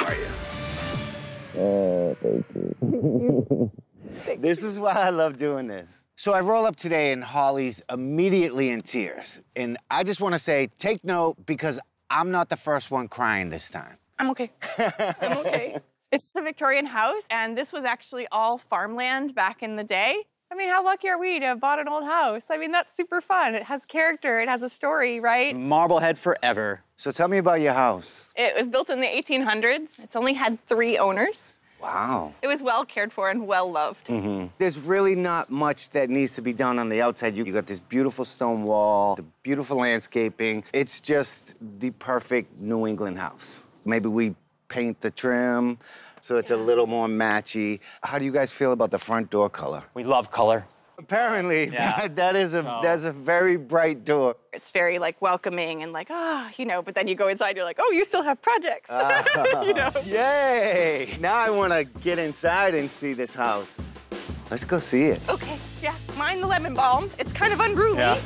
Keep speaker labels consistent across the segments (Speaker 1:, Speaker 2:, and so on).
Speaker 1: are you?
Speaker 2: Thank you.
Speaker 1: This is why I love doing this. So I roll up today and Holly's immediately in tears. And I just want to say, take note, because I'm not the first one crying this time.
Speaker 3: I'm okay. I'm okay. It's the Victorian house, and this was actually all farmland back in the day. I mean, how lucky are we to have bought an old house? I mean, that's super fun. It has character, it has a story, right?
Speaker 4: Marblehead forever.
Speaker 1: So tell me about your house.
Speaker 3: It was built in the 1800s. It's only had 3 owners.
Speaker 1: Wow.
Speaker 3: It was well cared for and well loved.
Speaker 1: There's really not much that needs to be done on the outside. You got this beautiful stone wall, the beautiful landscaping. It's just the perfect New England house. Maybe we paint the trim so it's a little more matchy. How do you guys feel about the front door color?
Speaker 4: We love color.
Speaker 1: Apparently, that's a very bright door.
Speaker 3: It's very like welcoming and like, you know, but then you go inside, you're like, oh, you still have projects, you know?
Speaker 1: Yay! Now I want to get inside and see this house. Let's go see it.
Speaker 3: Okay, yeah, mind the lemon balm. It's kind of unruly.
Speaker 4: Yeah.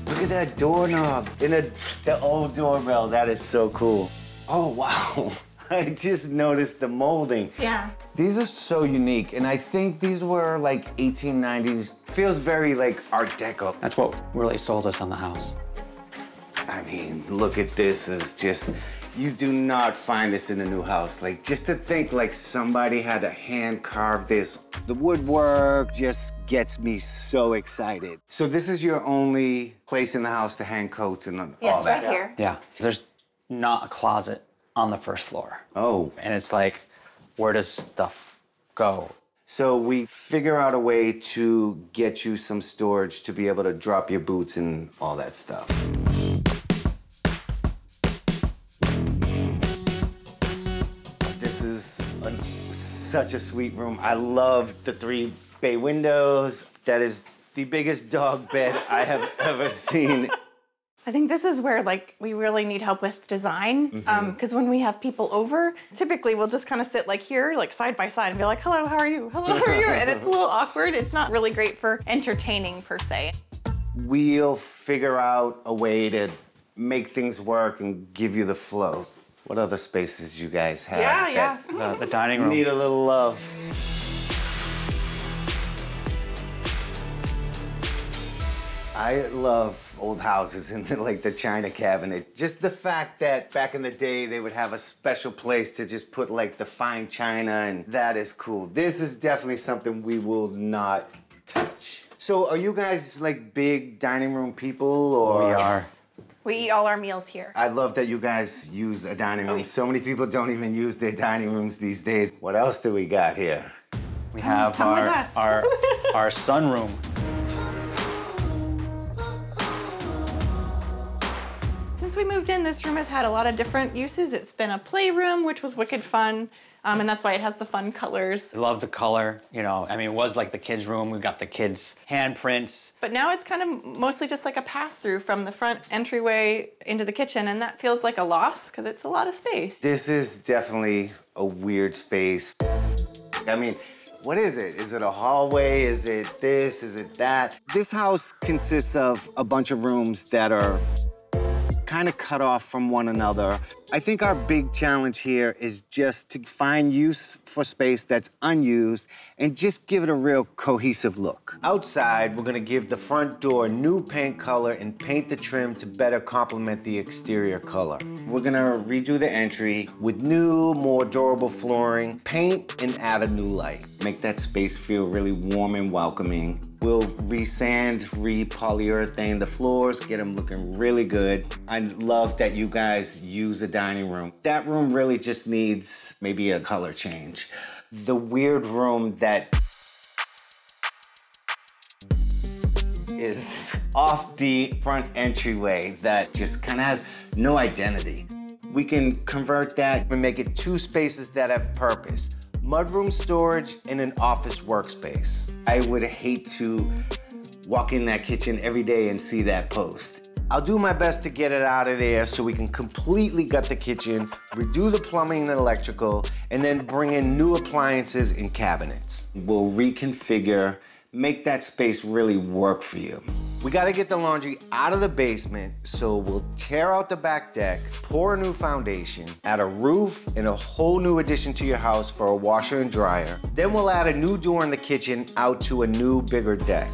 Speaker 1: Look at that doorknob and the old doorbell. That is so cool. Oh, wow. I just noticed the molding.
Speaker 3: Yeah.
Speaker 1: These are so unique, and I think these were like 1890s. Feels very like Art Deco.
Speaker 4: That's what really sold us on the house.
Speaker 1: I mean, look at this. It's just, you do not find this in a new house. Like, just to think like somebody had to hand carve this. The woodwork just gets me so excited. So this is your only place in the house to hang coats and all that?
Speaker 3: Right here.
Speaker 4: Yeah. There's not a closet on the first floor.
Speaker 1: Oh.
Speaker 4: And it's like, where does stuff go?
Speaker 1: So we figure out a way to get you some storage to be able to drop your boots and all that stuff. This is such a sweet room. I love the 3 bay windows. That is the biggest dog bed I have ever seen.
Speaker 3: I think this is where, like, we really need help with design. Because when we have people over, typically we'll just kind of sit like here, like side by side and be like, hello, how are you? Hello, how are you? And it's a little awkward. It's not really great for entertaining per se.
Speaker 1: We'll figure out a way to make things work and give you the flow. What other spaces you guys have?
Speaker 3: Yeah.
Speaker 4: The dining room.
Speaker 1: Need a little love. I love old houses and like the china cabinet. Just the fact that back in the day they would have a special place to just put like the fine china, and that is cool. This is definitely something we will not touch. So are you guys like big dining room people, or?
Speaker 4: We are.
Speaker 3: Yes. We eat all our meals here.
Speaker 1: I love that you guys use a dining room. So many people don't even use their dining rooms these days. What else do we got here?
Speaker 4: We have
Speaker 3: come with us.
Speaker 4: our sunroom.
Speaker 3: Since we moved in, this room has had a lot of different uses. It's been a playroom, which was wicked fun. And that's why it has the fun colors.
Speaker 4: I love the color, you know. I mean, it was like the kids' room. We got the kids' handprints.
Speaker 3: But now it's kind of mostly just like a pass-through from the front entryway into the kitchen, and that feels like a loss because it's a lot of space.
Speaker 1: This is definitely a weird space. I mean, what is it? Is it a hallway? Is it this? Is it that? This house consists of a bunch of rooms that are kind of cut off from one another. I think our big challenge here is just to find use for space that's unused and just give it a real cohesive look. Outside, we're gonna give the front door new paint color and paint the trim to better complement the exterior color. We're gonna redo the entry with new, more durable flooring, paint, and add a new light. Make that space feel really warm and welcoming. We'll re-sand, re-polyurethane the floors, get them looking really good. I love that you guys use a dining room. That room really just needs maybe a color change. The weird room that is off the front entryway that just kind of has no identity. We can convert that and make it 2 spaces that have purpose. Mudroom storage and an office workspace. I would hate to walk in that kitchen every day and see that post. I'll do my best to get it out of there so we can completely gut the kitchen, redo the plumbing and electrical, and then bring in new appliances and cabinets. We'll reconfigure, make that space really work for you. We gotta get the laundry out of the basement, so we'll tear out the back deck, pour a new foundation, add a roof and a whole new addition to your house for a washer and dryer. Then we'll add a new door in the kitchen out to a new, bigger deck.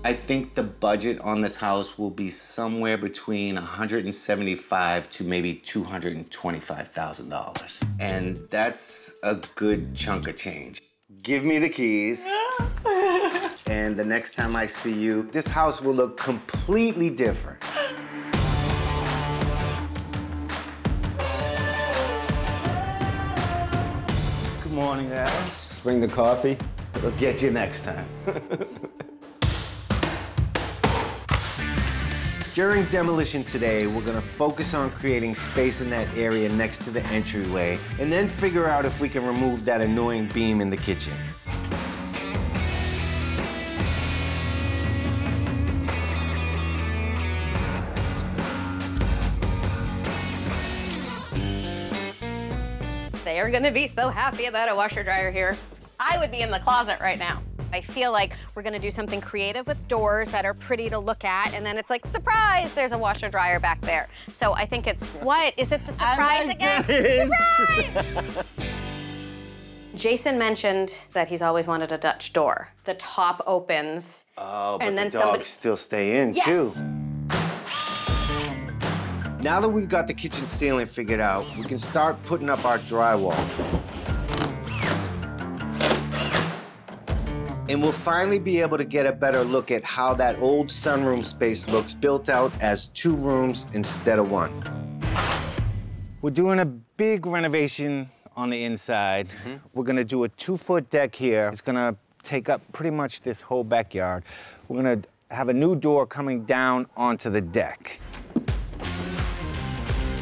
Speaker 1: I think the budget on this house will be somewhere between $175,000 to maybe $225,000. And that's a good chunk of change. Give me the keys. And the next time I see you, this house will look completely different. Good morning, guys.
Speaker 2: Bring the coffee.
Speaker 1: We'll get you next time. During demolition today, we're gonna focus on creating space in that area next to the entryway, and then figure out if we can remove that annoying beam in the kitchen.
Speaker 5: They are gonna be so happy about a washer dryer here. I would be in the closet right now. I feel like we're gonna do something creative with doors that are pretty to look at, and then it's like, surprise, there's a washer dryer back there. So I think it's, what? Is it the surprise again? Surprise! Jason mentioned that he's always wanted a Dutch door. The top opens.
Speaker 1: Oh, but
Speaker 5: and then
Speaker 1: the dogs still stay in,
Speaker 5: yes.
Speaker 1: too. Now that we've got the kitchen ceiling figured out, we can start putting up our drywall. And we'll finally be able to get a better look at how that old sunroom space looks built out as 2 rooms instead of 1. We're doing a big renovation on the inside. We're gonna do a 2-foot deck here. It's gonna take up pretty much this whole backyard. We're gonna have a new door coming down onto the deck.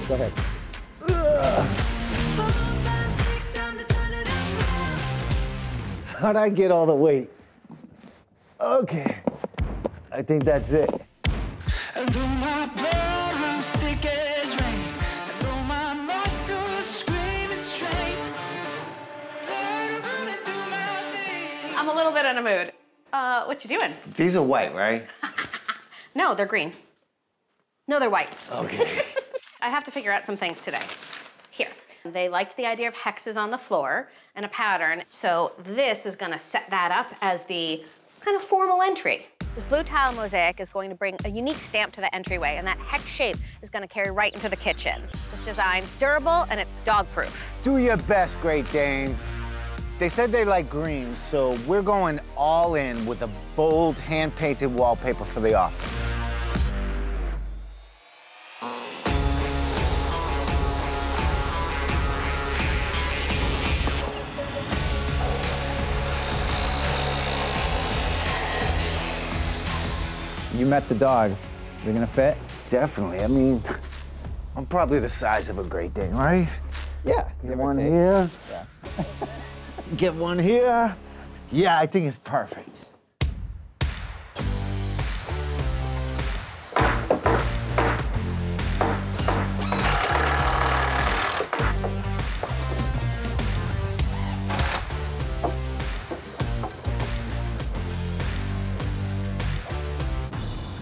Speaker 1: Go ahead. How'd I get all the weight? Okay, I think that's it.
Speaker 5: I'm a little bit in a mood. What you doing?
Speaker 1: These are white, right?
Speaker 5: No, they're green. No, they're white.
Speaker 1: Okay.
Speaker 5: I have to figure out some things today. Here. They liked the idea of hexes on the floor and a pattern, so this is gonna set that up as the kind of formal entry. This blue tile mosaic is going to bring a unique stamp to the entryway, and that hex shape is gonna carry right into the kitchen. This design's durable and it's dog-proof.
Speaker 1: Do your best, Great Danes. They said they like green, so we're going all in with a bold, hand-painted wallpaper for the office.
Speaker 2: You met the dogs. They're gonna fit?
Speaker 1: Definitely. I mean, I'm probably the size of a Great Dane, right?
Speaker 2: Yeah.
Speaker 1: Get one here.
Speaker 2: Yeah.
Speaker 1: Get one here. Yeah, I think it's perfect.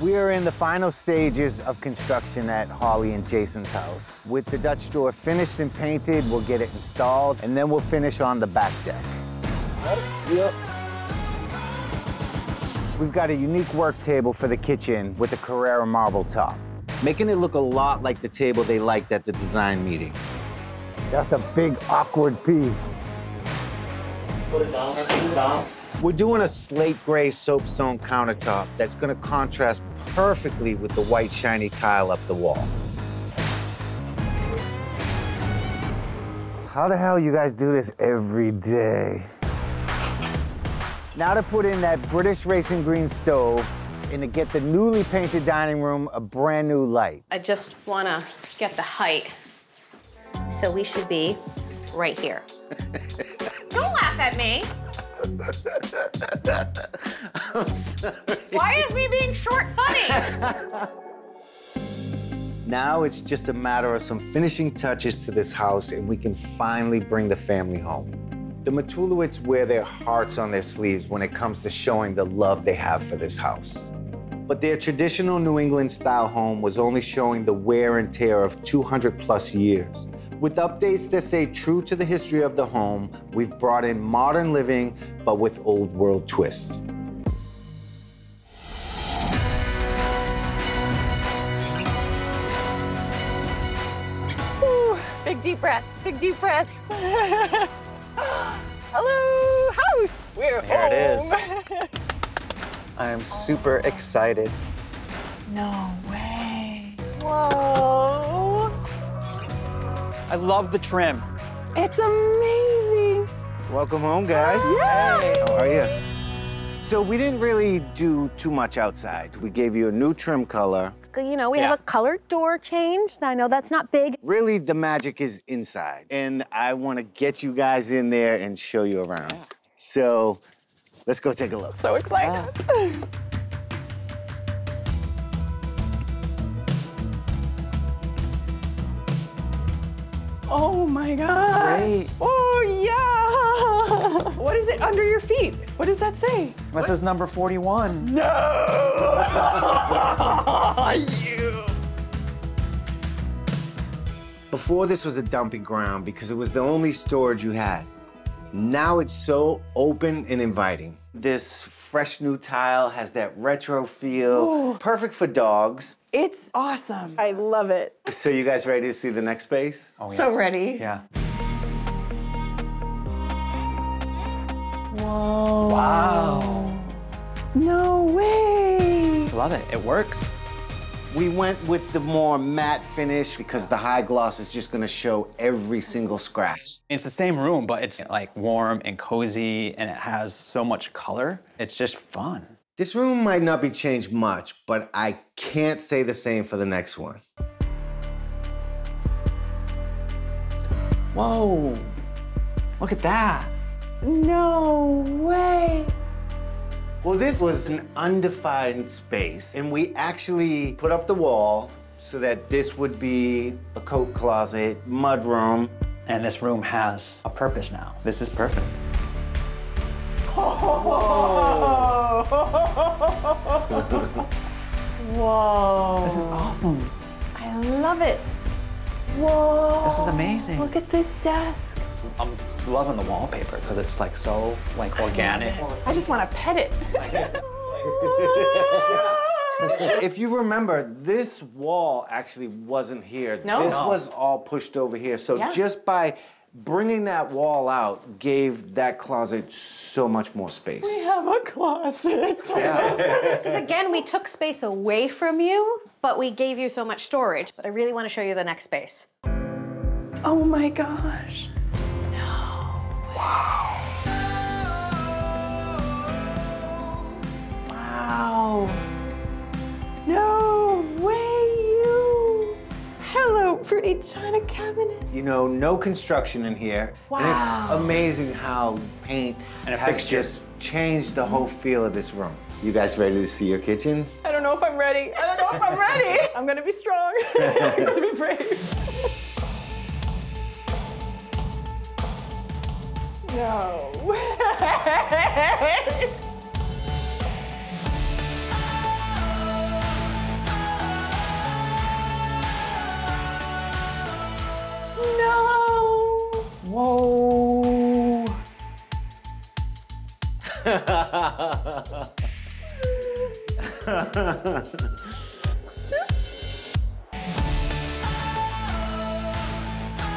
Speaker 1: We are in the final stages of construction at Holly and Jason's house. With the Dutch door finished and painted, we'll get it installed, and then we'll finish on the back deck. Yep. We've got a unique work table for the kitchen with a Carrara marble top, making it look a lot like the table they liked at the design meeting. That's a big, awkward piece. Put it down, put it down. We're doing a slate gray soapstone countertop that's gonna contrast perfectly with the white shiny tile up the wall. How the hell you guys do this every day? Now to put in that British racing green stove and to get the newly painted dining room a brand new light.
Speaker 5: I just wanna get the height. So we should be right here. Don't laugh at me.
Speaker 1: I'm sorry.
Speaker 5: Why is me being short funny?
Speaker 1: Now it's just a matter of some finishing touches to this house and we can finally bring the family home. The Matulowicz wear their hearts on their sleeves when it comes to showing the love they have for this house. But their traditional New England style home was only showing the wear and tear of 200+ years. With updates that stay true to the history of the home, we've brought in modern living, but with old world twists.
Speaker 3: Ooh, big deep breaths, big deep breaths. Hello, house. We're
Speaker 2: There it is.
Speaker 3: home.
Speaker 2: I am super excited.
Speaker 3: No way. Whoa.
Speaker 4: I love the trim.
Speaker 3: It's amazing.
Speaker 1: Welcome home, guys.
Speaker 3: Yay.
Speaker 1: How are you? So we didn't really do too much outside. We gave you a new trim color.
Speaker 5: You know, we have a colored door change. I know that's not big.
Speaker 1: Really, the magic is inside. And I want to get you guys in there and show you around. So let's go take a look.
Speaker 3: So excited. Oh my God.
Speaker 2: Great.
Speaker 3: Oh yeah. What is it under your feet? What does that say?
Speaker 2: That says number 41.
Speaker 3: No. You.
Speaker 1: Before, this was a dumping ground because it was the only storage you had. Now it's so open and inviting. This fresh new tile has that retro feel,
Speaker 3: Ooh.
Speaker 1: perfect for dogs.
Speaker 3: It's awesome. I love it.
Speaker 1: So you guys ready to see the next space?
Speaker 4: Oh,
Speaker 3: So ready.
Speaker 4: Yeah.
Speaker 3: Whoa.
Speaker 4: Wow.
Speaker 3: No way.
Speaker 4: Love it. It works.
Speaker 1: We went with the more matte finish because the high gloss is just gonna show every single scratch.
Speaker 4: It's the same room, but it's like warm and cozy, and it has so much color. It's just fun.
Speaker 1: This room might not be changed much, but I can't say the same for the next one.
Speaker 4: Whoa. Look at that.
Speaker 3: No way.
Speaker 1: Well, this was an undefined space, and we actually put up the wall so that this would be a coat closet, mudroom.
Speaker 4: And this room has a purpose now. This is perfect.
Speaker 3: Whoa.
Speaker 4: This is awesome.
Speaker 3: I love it. Whoa.
Speaker 4: This is amazing.
Speaker 3: Look at this desk.
Speaker 4: I'm loving the wallpaper because it's like so like organic.
Speaker 3: I just want to pet it.
Speaker 1: If you remember, this wall actually wasn't here.
Speaker 3: No?
Speaker 1: This
Speaker 3: No.
Speaker 1: was all pushed over here. So
Speaker 3: Yeah.
Speaker 1: just by bringing that wall out gave that closet so much more space.
Speaker 3: We have a closet.
Speaker 5: Because again, we took space away from you, but we gave you so much storage. But I really want to show you the next space.
Speaker 3: Oh my gosh. Wow. No way, you. Hello, pretty china cabinet.
Speaker 1: You know, no construction in here. And
Speaker 3: Wow.
Speaker 1: it's amazing how paint
Speaker 4: And a
Speaker 1: has
Speaker 4: fixture.
Speaker 1: just changed the whole feel of this room. You guys ready to see your kitchen?
Speaker 3: I don't know if I'm ready. I don't know if I'm ready. I'm gonna be strong. I'm gonna be brave. No way. No.
Speaker 4: Whoa.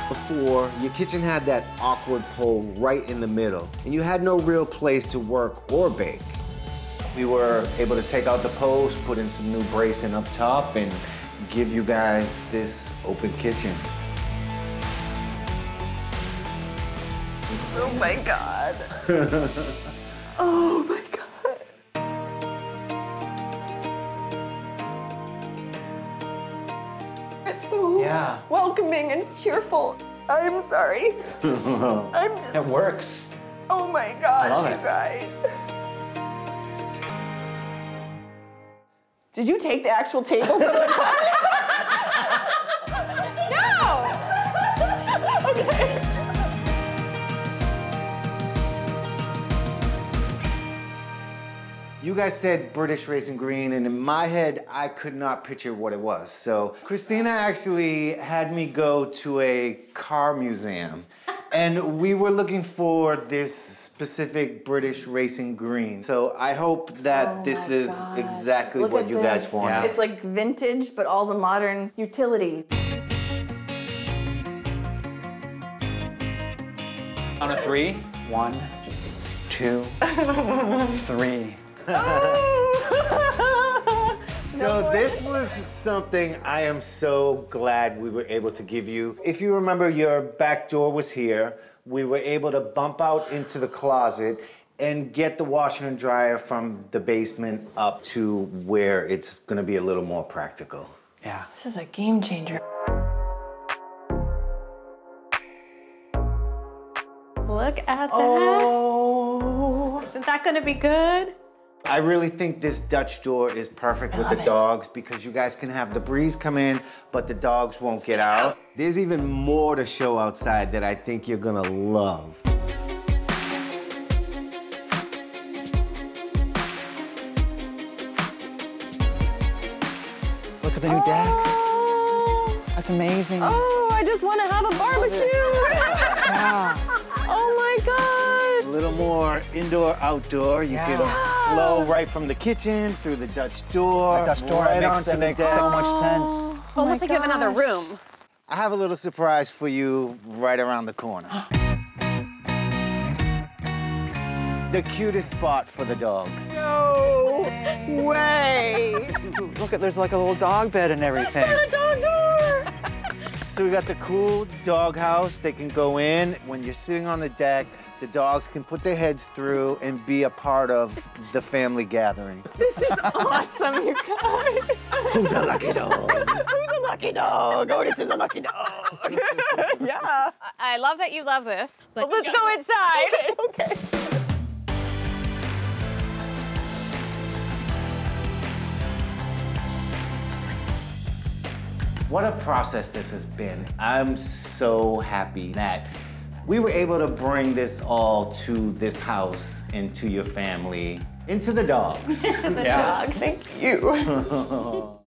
Speaker 1: Before, your kitchen had that awkward pole right in the middle, and you had no real place to work or bake. We were able to take out the post, put in some new bracing up top, and give you guys this open kitchen.
Speaker 3: Oh my God. Oh my God. It's so welcoming and cheerful. I'm sorry. I'm just,
Speaker 4: It works.
Speaker 3: oh my gosh,
Speaker 4: love
Speaker 3: you
Speaker 4: it.
Speaker 3: guys. Did you take the actual table from the
Speaker 5: No!
Speaker 3: Okay.
Speaker 1: You You guys said British racing green, and in my head, I could not picture what it was. So Kristina actually had me go to a car museum, and we were looking for this specific British racing green. So I hope that this is exactly what you guys wanted.
Speaker 3: Yeah. It's like vintage, but all the modern utility.
Speaker 4: On a 3. 1, 2, 3.
Speaker 1: So this was something I am so glad we were able to give you. If you remember, your back door was here. We were able to bump out into the closet and get the washer and dryer from the basement up to where it's gonna be a little more practical.
Speaker 4: Yeah.
Speaker 3: This is a game changer.
Speaker 5: Look at that.
Speaker 3: Oh.
Speaker 5: Isn't that gonna be good?
Speaker 1: I really think this Dutch door is perfect with the dogs because you guys can have the breeze come in, but the dogs won't get out. There's even more to show outside that I think you're gonna love.
Speaker 4: Look at the new deck. That's amazing.
Speaker 3: Oh, I just want to have a barbecue.
Speaker 4: Yeah.
Speaker 3: Oh my God.
Speaker 1: A little more indoor, outdoor. You can flow right from the kitchen through the Dutch door.
Speaker 4: The Dutch door,
Speaker 1: right
Speaker 4: it
Speaker 1: onto the
Speaker 4: makes
Speaker 1: deck.
Speaker 4: so much sense.
Speaker 5: Almost like you have another room.
Speaker 1: I have a little surprise for you right around the corner. The cutest spot for the dogs.
Speaker 3: No way.
Speaker 4: Look at, there's like a little dog bed and everything.
Speaker 3: A dog door.
Speaker 1: So we got the cool dog house. They can go in. When you're sitting on the deck, the dogs can put their heads through and be a part of the family gathering.
Speaker 3: This is awesome, you guys.
Speaker 1: Who's a lucky dog?
Speaker 3: Who's a lucky dog? Oh, this is a lucky dog. Yeah.
Speaker 5: I love that you love this, but let's go inside.
Speaker 3: Okay.
Speaker 1: What a process this has been. I'm so happy that we were able to bring this all to this house and to your family, into the dogs.
Speaker 3: The dogs, thank you.